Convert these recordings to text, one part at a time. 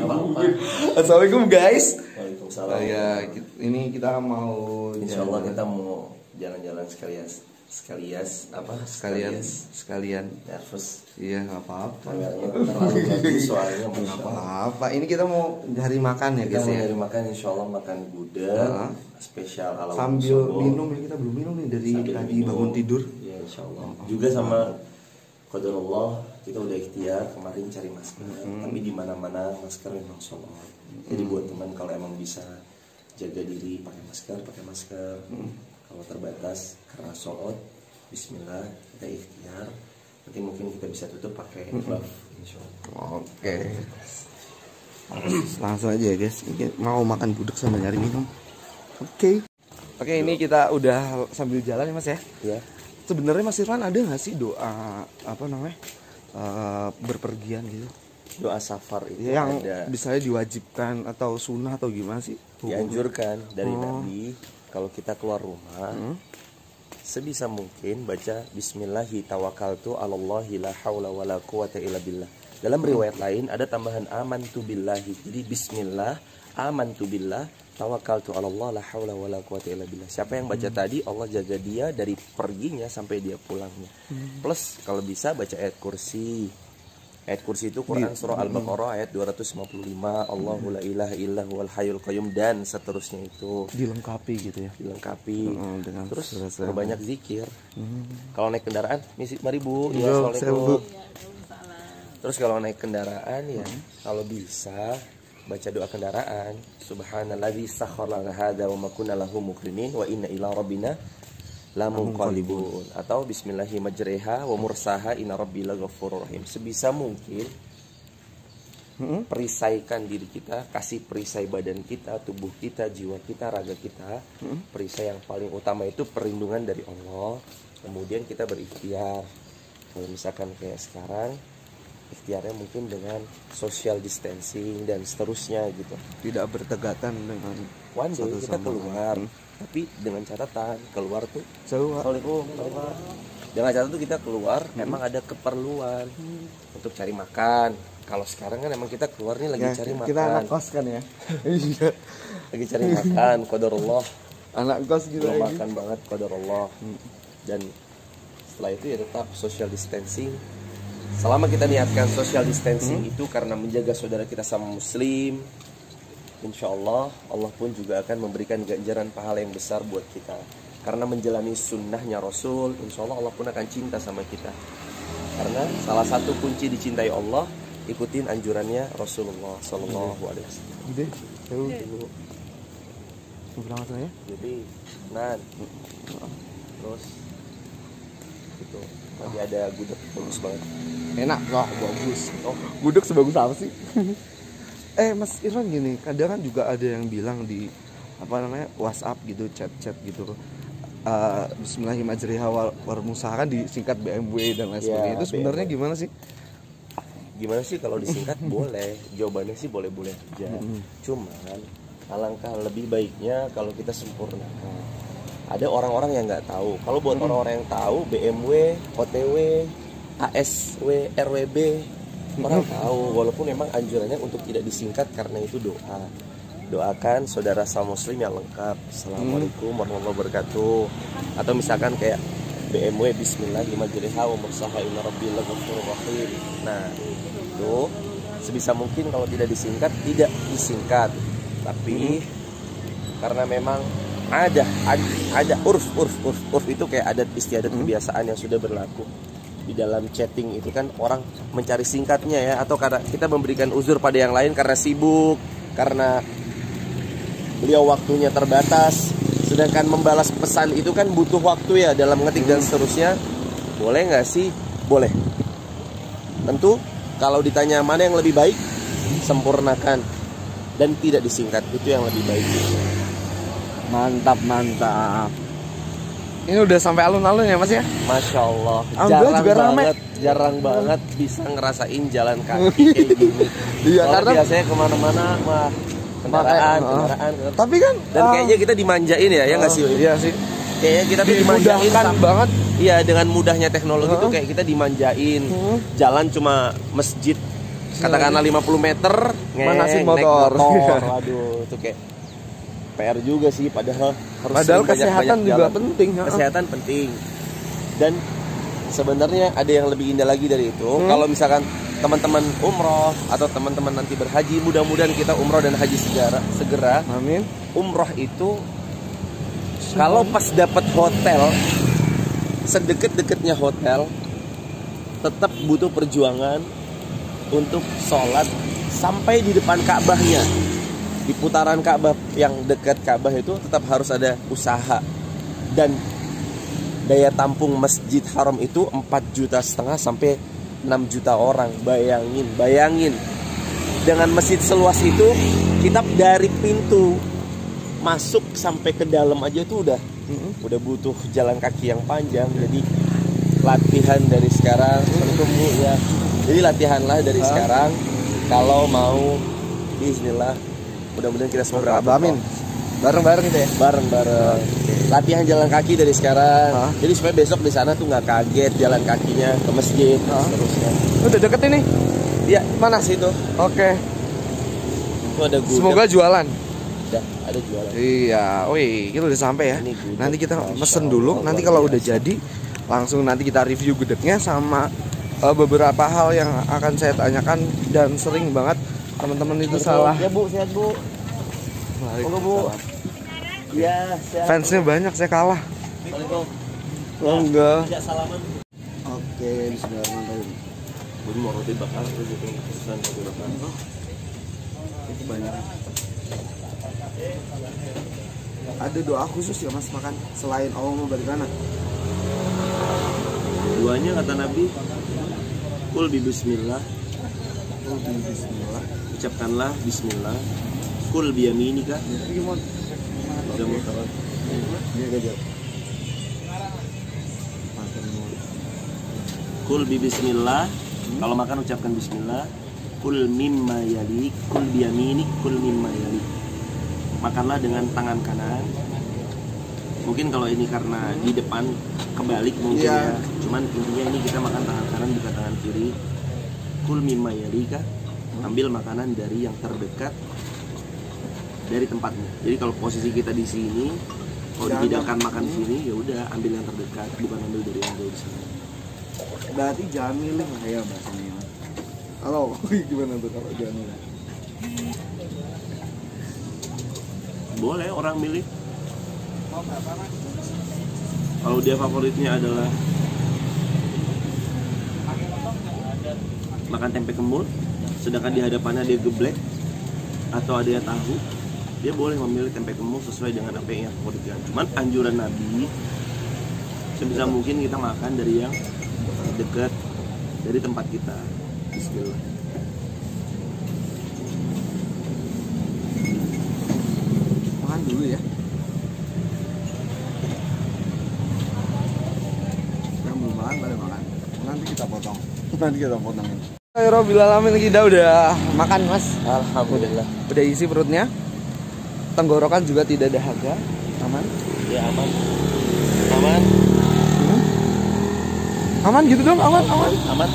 apa-apa. Assalamualaikum guys. Waalaikumsalam. Ya, ini kita mau Insyaallah kita mau jalan-jalan sekalian nervous. Iya, nggak apa-apa. Kameranya terlalu bagus soalnya. Nggak apa-apa. Ini kita mau cari makan ya Kita guys mau ya. nyari makan, insyaallah makan gudeg spesial ala Sambil Wonosobo. minum ya, kita belum minum nih dari Sambil tadi minum. bangun tidur. Ya insyaallah. Juga sama qadarullah kita udah ikhtiar kemarin cari masker. Tapi di mana-mana masker memang solot. Jadi buat teman kalau emang bisa jaga diri pakai masker. Kalau terbatas karena solot, bismillah kita ikhtiar. Nanti mungkin kita bisa tutup pakai glove insyaallah. Oke. Langsung aja ya guys. Mungkin mau makan gudeg sambil nyari minum. Oke, ini kita udah sambil jalan ya Mas ya. Iya. Sebenarnya Mas Irfan ada nggak sih doa apa namanya berpergian gitu? Doa safar itu Yang ada, misalnya diwajibkan atau sunnah atau gimana sih? dianjurkan dari Nabi kalau kita keluar rumah sebisa mungkin baca Bismillahi tawakkaltu 'alallahi la haula wala quwata illa billah. Dalam riwayat lain ada tambahan amantu billahi. Jadi bismillah, amantu billah, tawakkaltu 'alallah la haula wala quwata illa billah. Siapa yang baca tadi Allah jaga dia dari perginya sampai dia pulangnya. Plus kalau bisa baca ayat kursi. Ayat kursi itu Quran surah Al-Baqarah ayat 255, Allahu la ilaha illa huwal hayyul qayyum dan seterusnya itu. Dilengkapi gitu ya. Dilengkapi. Dengan Terus surat-surat. banyak zikir. Kalau naik kendaraan, mari Bu. Ya, Yo, assalamualaikum. Terus kalau naik kendaraan ya, kalau bisa baca doa kendaraan. Subhanalladzi sakhkhara lana hadza wa ma kunna lahu muqrinin wa inna ila rabbina lamunqalibun. Atau bismillahi majriha wa mursaha inna rabbi laghafurur rahim. Sebisa mungkin perisaikan diri kita, kasih perisai badan kita, tubuh kita, jiwa kita, raga kita. Perisai yang paling utama itu perlindungan dari Allah. Kemudian kita berikhtiar. Kalau misalkan kayak sekarang, ikhtiarnya mungkin dengan social distancing dan seterusnya gitu. Tidak bertegatan dengan One day satu kita sama keluar, lain. tapi dengan catatan keluar tuh. Jauh. Assalamualaikum. Dengan catatan tuh kita keluar, memang ada keperluan untuk cari makan. Kalau sekarang kan emang kita keluar nih lagi Ya, cari kita makan. anak kos kan ya. Iya. Lagi cari makan, qadarullah. Anak kos gitu Belum lagi. makan banget qadarullah. Dan setelah itu ya tetap social distancing. Selama kita niatkan social distancing itu karena menjaga saudara kita sama muslim, insya Allah Allah pun juga akan memberikan ganjaran pahala yang besar buat kita. Karena menjalani sunnahnya Rasul, insya Allah Allah pun akan cinta sama kita. Karena salah satu kunci dicintai Allah, ikutin anjurannya Rasulullah Sallallahu Alaihi Wasallam. Gede. Jauh. Pulang langsung ya. Jadi, terus gitu. Nanti ada gudeg bagus banget. Enak, wah bagus. Gudeg sebagus apa sih? Mas Irfan gini, kadang kan juga ada yang bilang di apa namanya WhatsApp gitu, chat gitu. Bismillahirrahmanirrahim wal mursaha kan disingkat BMW dan lain sebagainya. Itu sebenarnya gimana sih? Gimana sih kalau disingkat? Boleh. Jawabannya sih boleh-boleh aja. Cuman alangkah lebih baiknya kalau kita sempurnakan. Ada orang-orang yang nggak tahu. Kalau buat orang-orang yang tahu, BMW, OTW, ASW, RWB, orang tahu. Walaupun memang anjurannya untuk tidak disingkat karena itu doa. Doakan saudara sama muslim yang lengkap. Assalamualaikum warahmatullahi wabarakatuh. Atau misalkan kayak BMW Bismillahirrahmanirrahim wa mursaha inna rabbil ghafurur rahim. Nah, itu sebisa mungkin kalau tidak disingkat. Tapi karena memang ada urf itu kayak adat istiadat kebiasaan yang sudah berlaku. Di dalam chatting itu kan orang mencari singkatnya ya, atau karena kita memberikan uzur pada yang lain karena sibuk, karena beliau waktunya terbatas, sedangkan membalas pesan itu kan butuh waktu ya dalam ngetik dan seterusnya. Boleh nggak sih? Boleh. Tentu kalau ditanya mana yang lebih baik, sempurnakan dan tidak disingkat, itu yang lebih baik. Mantap. Ini udah sampai alun-alun ya Mas ya? Masya Allah, jarang banget bisa ngerasain jalan kaki kayak gini. Iya, karena biasanya kemana-mana mah kendaraan. Tapi kan Dan kayaknya kita dimanjain ya nggak sih? Iya sih. Kayaknya kita tuh dimanjain banget. Iya, dengan mudahnya teknologi tuh kayak kita dimanjain. Jalan cuma masjid katakanlah 50 meter Manasin naik motor. Waduh, itu kayak PR juga sih, padahal kesehatan juga jalan. penting. Kesehatan penting. Dan sebenarnya ada yang lebih indah lagi dari itu. Kalau misalkan teman-teman umroh atau teman-teman nanti berhaji, mudah-mudahan kita umroh dan haji segera. Amin. Umroh itu kalau pas dapat hotel, sedekat-dekatnya hotel, tetap butuh perjuangan untuk sholat sampai di depan Ka'bahnya. Di putaran Ka'bah yang dekat Ka'bah itu tetap harus ada usaha. Dan daya tampung Masjid Haram itu 4,5 juta sampai 6 juta orang. Bayangin. Dengan masjid seluas itu, kita dari pintu masuk sampai ke dalam aja tuh udah butuh jalan kaki yang panjang. Jadi latihan dari sekarang ya. Jadi latihanlah dari sekarang kalau mau bismillah, mudah-mudahan kita semua berangkat. Amin. Bareng-bareng gitu ya. Bareng-bareng. Latihan jalan kaki dari sekarang. Jadi supaya besok di sana tuh nggak kaget jalan kakinya ke masjid terusnya. Udah deket ini. Iya, mana situ? Oke. Itu ada gudeg. Semoga jualan. Udah, ada jualan. Iya, wih, kita udah sampai ya. Nanti kita pesen dulu. Nanti kalau udah jadi, langsung nanti kita review gudegnya sama beberapa hal yang akan saya tanyakan dan sering banget teman-teman itu salah. Ya Bu, sehat Bu. Monggo Bu. Iya, sehat. Fansnya banyak, saya kalah. Assalamualaikum. Oh enggak. Tidak salaman. Oke, bismillahirrahmanirrahim. Bun mau roti bakar terus itu pesan roti bakar. Itu banyak. Ada doa khusus ya Mas makan selain Allah mau balik mana? Duanya kata Nabi, kul bi bismillah. Kul bi bismillah. Ucapkanlah bismillah. Kul bi yaminika. Gimana? Udah mau taruh. Iya gajah. Kul bi bismillah. Kalau makan ucapkan bismillah. Kul mimma yalik. Kul bi yaminik. Kul mimma yalik. Makanlah dengan tangan kanan. Mungkin kalau ini karena di depan kebalik mungkin ya. Cuman intinya ini kita makan tangan kanan bukan tangan kiri. Kul mimma yalika. Ambil makanan dari yang terdekat dari tempatnya. Jadi kalau posisi kita di sini, kalau dihidangkan makan di sini, ya udah ambil yang terdekat, bukan ambil dari yang jauh di sana. Berarti jangan milih lah ya bahasanya. Halo, gimana tuh kalau jangan milih? Boleh orang milih. Kalau dia favoritnya adalah makan tempe kemul, sedangkan di hadapannya dia geblek atau ada tahu, dia boleh memilih tempe kemul sesuai dengan apa yang favoritnya. Cuman anjuran Nabi sebisa mungkin kita makan dari yang dekat dari tempat kita. Bismillah. Makan dulu ya. Yang belum makan pada makan. Nanti kita potong. Alhamdulillah kita udah makan Mas. Alhamdulillah. Udah isi perutnya. Tenggorokan juga tidak dahaga. Aman? Ya aman. Aman. Aman gitu dong, aman. Aman.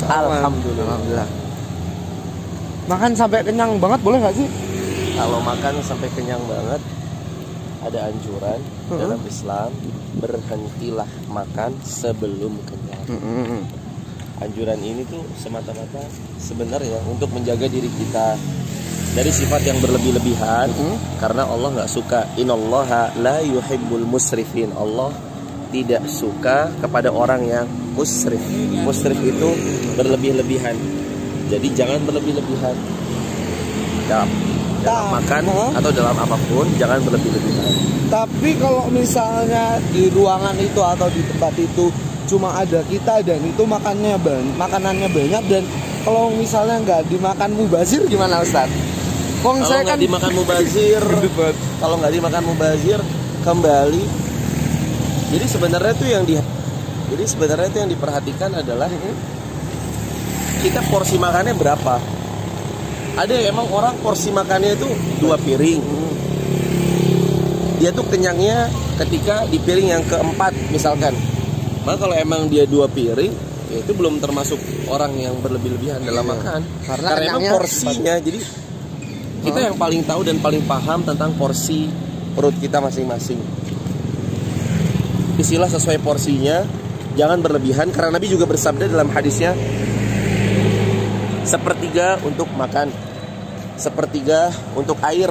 Alhamdulillah. Makan sampai kenyang banget boleh nggak sih? Kalau makan sampai kenyang banget, ada anjuran dalam Islam, berhentilah makan sebelum kenyang. Anjuran ini tuh semata-mata sebenarnya untuk menjaga diri kita dari sifat yang berlebih-lebihan, karena Allah nggak suka. Innallaha la yuhibbul musrifin. Allah tidak suka kepada orang yang musrif. Musrif itu berlebih-lebihan. Jadi jangan berlebih-lebihan dalam makan atau dalam apapun, jangan berlebih-lebihan. Tapi kalau misalnya di ruangan itu atau di tempat itu cuma ada kita dan itu makanannya banyak, dan kalau misalnya nggak dimakan mubazir gimana Ustadz? Kalau nggak dimakan mubazir, kalau nggak dimakan mubazir kembali. Jadi sebenarnya itu yang diperhatikan adalah kita porsi makannya berapa. Ada emang orang porsi makannya itu 2 piring. Dia tuh kenyangnya ketika di piring yang keempat misalkan. Maka kalau emang dia 2 piring, Ya, itu belum termasuk orang yang berlebih-lebihan dalam makan. Karena emang porsinya. Jadi kita yang paling tahu dan paling paham tentang porsi perut kita masing-masing. Isilah sesuai porsinya, jangan berlebihan. Karena Nabi juga bersabda dalam hadisnya, sepertiga untuk makan, sepertiga untuk air,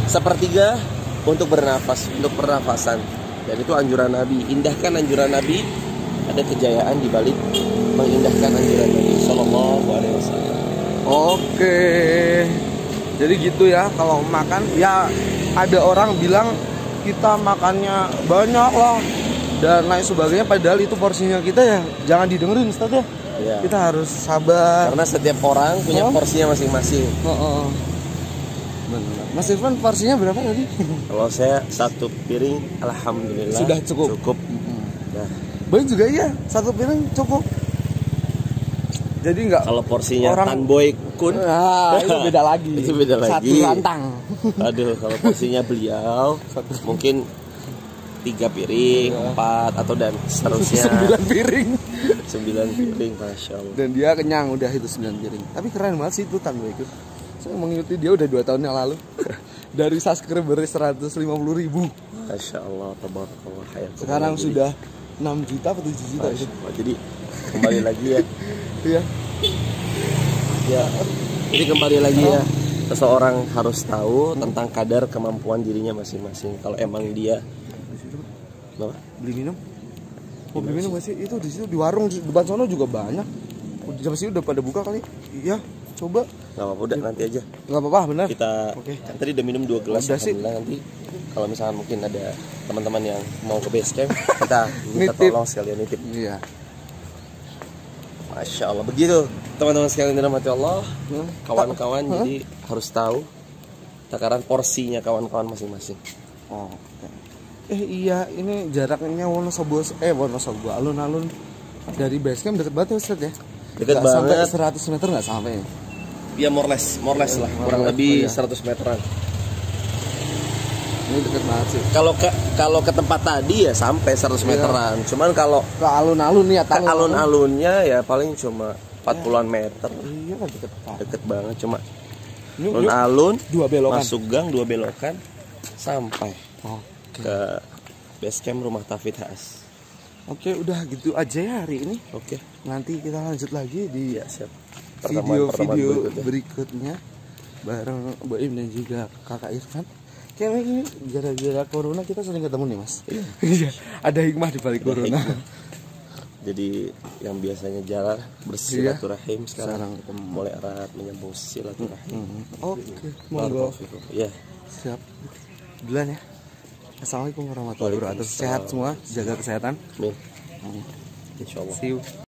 sepertiga untuk bernafas, untuk pernafasan. Dan itu anjuran Nabi. Indahkan anjuran Nabi, ada kejayaan di balik mengindahkan anjuran Nabi Sallallahu Alaihi Wasallam. Oke, jadi gitu ya. Kalau makan ya, ada orang bilang kita makannya banyak lah dan lain sebagainya, padahal itu porsinya kita ya jangan didengerin, Ustaz ya. Ya. Kita harus sabar. Karena setiap orang punya porsinya masing-masing. Benar. Mas Irfan porsinya berapa tadi? Kalau saya satu piring, alhamdulillah sudah cukup. Nah. Baik juga iya, satu piring cukup. Jadi enggak. Kalau porsinya orang Tanboy Kun, itu beda lagi. Itu beda lagi. Satu rantang. Aduh, kalau porsinya beliau mungkin 3 piring, 4 atau dan seterusnya. 9 piring. 9 piring, masya Allah. Dan dia kenyang udah itu 9 piring. Tapi keren banget sih itu Tanboy Kun. Saya mengikuti dia udah 2 tahun yang lalu. Dari subscriber 150.000. Masya Allah, tabarakallah. Sekarang sudah 6 juta atau 7 juta itu. Jadi kembali lagi ya. Iya. Ya. Jadi kembali lagi ya. Seseorang harus tahu tentang kadar kemampuan dirinya masing-masing. Kalau emang dia beli minum. Oh, beli minum masih itu di situ di warung depan sono juga banyak. Jam sini udah pada buka kali. Iya, coba. Gak apa-apa, udah nanti aja. Gak apa-apa, benar. Kita kan tadi udah minum 2 gelas. Alhamdulillah, nanti kalau misalkan mungkin ada teman-teman yang mau ke base camp, kita minta tolong sekalian nitip. Iya. Masya Allah, begitu teman-teman sekalian dirahmati Allah. Kawan-kawan jadi harus tahu takaran porsinya kawan-kawan masing-masing. Oh. Iya, ini jaraknya Wonosobo, alun-alun dari base camp deket banget ya Ustaz ya? Deket banget. Sampai 100 meter nggak sampai ya? Ya more less lah, kurang lebih 100 meteran. Ini deket banget sih. Kalau ke tempat tadi ya sampai 100 meteran. Cuman kalau ke alun-alun ya, ke alun-alunnya ya paling cuma 40-an meter. Iya kan deket banget, cuma alun-alun, 2 belokan. Masuk gang 2 belokan sampai ke base camp rumah Tafid Haas. Oke, udah gitu aja ya hari ini. Oke. Nanti kita lanjut lagi di siap. Video berikutnya bareng Boim dan juga Kakak Irfan. Kayaknya ini gara-gara corona kita sering ketemu nih Mas. Iya. Ada hikmah di balik corona. Jadi yang biasanya jalan bersilaturahim sekarang mulai erat menyambung silaturahim. Oke, monggo. Ya. Siap. Duluan ya. Assalamualaikum warahmatullahi wabarakatuh. Sehat semua, jaga kesehatan. Amin. Insyaallah. See you.